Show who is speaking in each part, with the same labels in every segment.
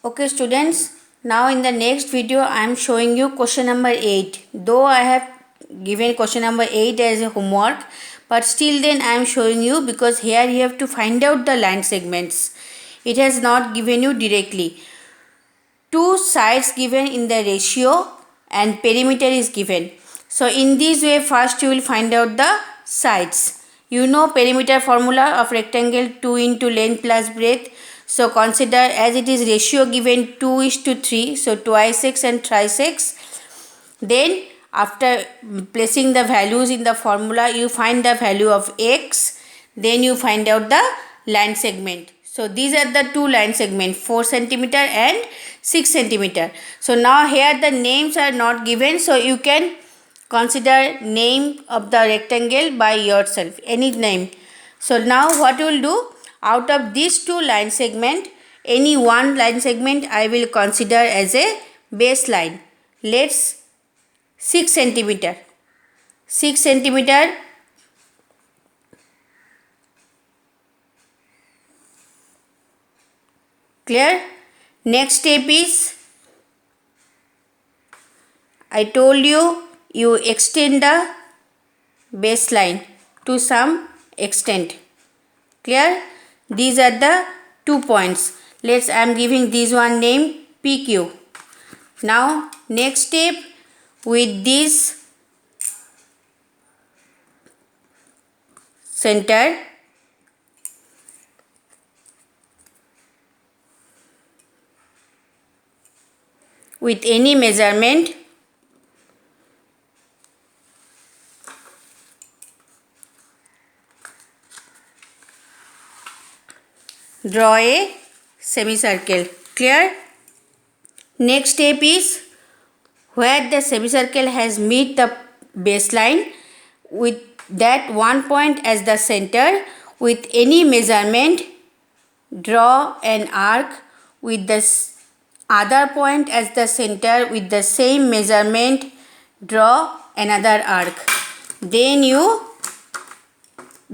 Speaker 1: Okay students, now in the next video I am showing you question number 8. Though I have given question number 8 as a homework, but still then I am showing you because here you have to find out the line segments. It has not given you directly. Two sides given in the ratio and perimeter is given. So in this way first you will find out the sides. You know perimeter formula of rectangle 2 into length plus breadth. So consider as it is ratio given 2:3, so twice x and thrice x. Then after placing the values in the formula, you find the value of x. Then you find out the line segment. So these are the two line segments, 4 centimeter and 6 centimeter. So now here the names are not given, so you can consider name of the rectangle by yourself, any name. So now what you will do, out of these two line segment, any one line segment I will consider as a baseline. Let's 6 centimeter. 6 centimeter. Clear? Next step is, I told you extend the baseline to some extent. Clear? These are the 2 points. Let's I am giving this one name PQ. Now next step, with this center with any measurement, draw a semicircle. Clear? Next step is, where the semicircle has meet the baseline, with that one point as the center, with any measurement draw an arc with the other point as the center, with the same measurement draw another arc. Then you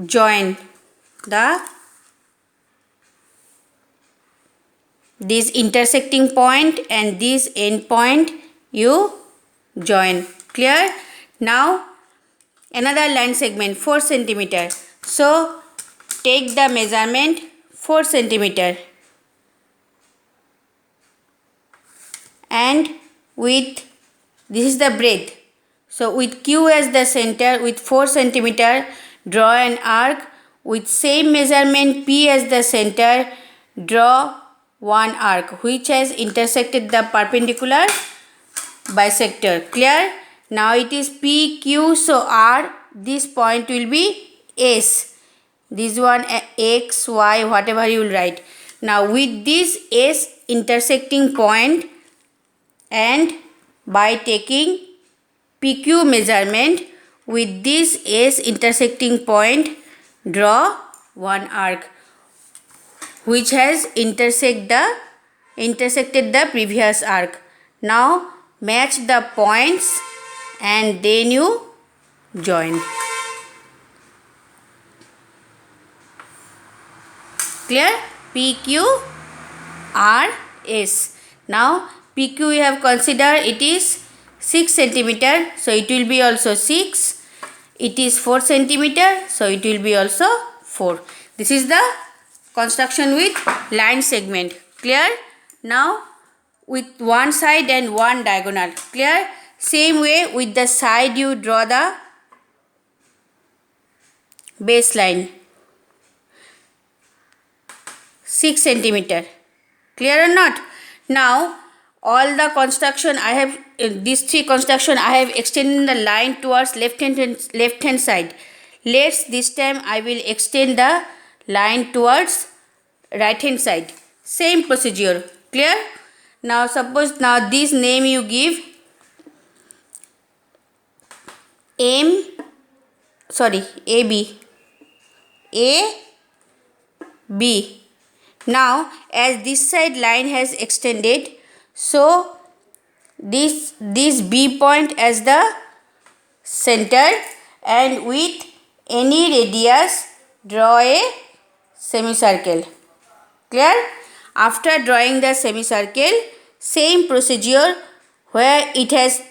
Speaker 1: join this intersecting point and this end point, you join. Clear? Now another line segment 4 centimeter. So take the measurement 4 centimeter and with this is the breadth. So with Q as the center, with 4 centimeter draw an arc, with same measurement P as the center draw one arc which has intersected the perpendicular bisector. Clear? Now it is PQ, so R, this point will be S. This one X, Y, whatever you will write. Now with this S intersecting point and by taking PQ measurement, with this S intersecting point draw one arc which has intersected the previous arc. Now match the points and then you join. Clear? PQ R S. Now PQ we have considered it is 6 centimeter, so it will be also 6. It is 4 centimeter, so it will be also 4. This is the construction with line segment. Clear? Now with one side and one diagonal. Clear? Same way with the side you draw the baseline 6 centimeter. Clear or not? Now all the construction I have, these three construction I have extended the line towards left hand side. Let's this time I will extend the line towards right hand side. Same procedure. Clear? Now suppose now this name you give AB. Now as this side line has extended, so this B point as the center and with any radius draw a semicircle. Clear? After drawing the semicircle, same procedure where it has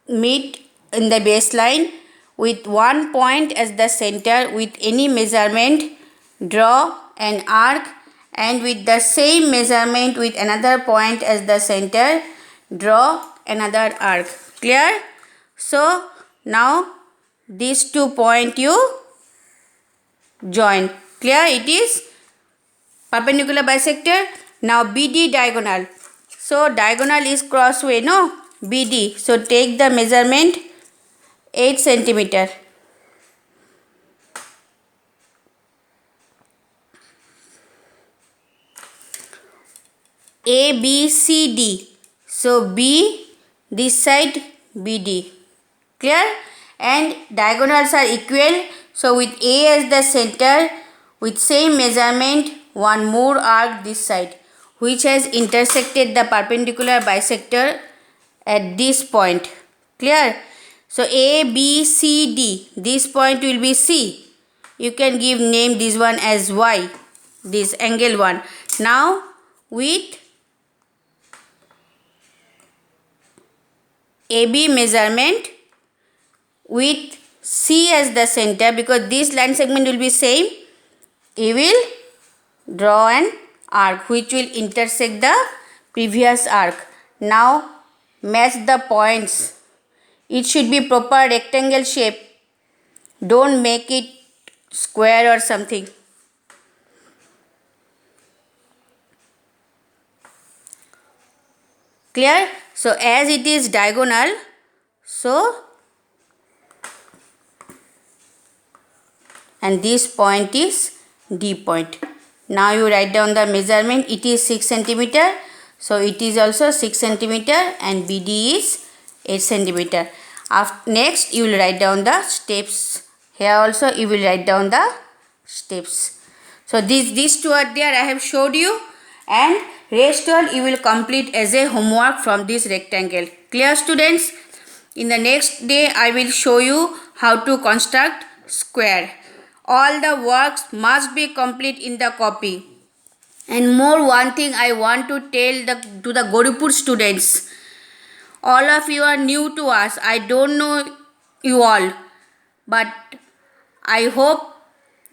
Speaker 1: meet in the baseline with one point as the center with any measurement, draw an arc, and with the same measurement with another point as the center, draw another arc. Clear? So now these 2 points you join. Clear? It is perpendicular bisector. Now BD diagonal. So diagonal is crossway, no? BD. So take the measurement 8 centimeter. ABCD. So B this side BD. Clear? And diagonals are equal. So with A as the center, with same measurement, one more arc this side, which has intersected the perpendicular bisector at this point. Clear? So A, B, C, D. This point will be C. You can give name this one as Y. This angle 1. Now with AB measurement, with C as the center, because this line segment will be same, you will draw an arc which will intersect the previous arc. Now match the points. It should be proper rectangle shape. Don't make it square or something. Clear? So as it is diagonal, so and this point is D point. Now you write down the measurement. It is 6 centimeter. So it is also 6 centimeter and BD is 8 centimeter. Next you will write down the steps. Here also you will write down the steps. So these two are there. I have showed you, and rest all you will complete as a homework from this rectangle. Clear, students? In the next day I will show you how to construct square. All the works must be complete in the copy. And more one thing I want to tell to the Gauripur students. All of you are new to us. I don't know you all. But I hope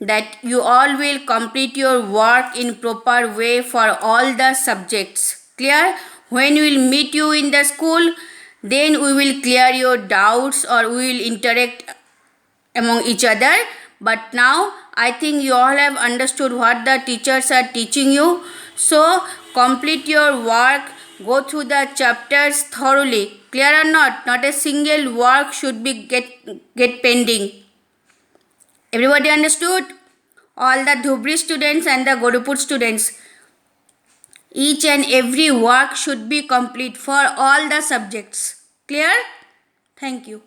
Speaker 1: that you all will complete your work in proper way for all the subjects. Clear? When we will meet you in the school, then we will clear your doubts or we will interact among each other. But now I think you all have understood what the teachers are teaching you. So complete your work, go through the chapters thoroughly. Clear or not? Not a single work should be get pending. Everybody understood? All the Dhubri students and the Gauripur students. Each and every work should be complete for all the subjects. Clear? Thank you.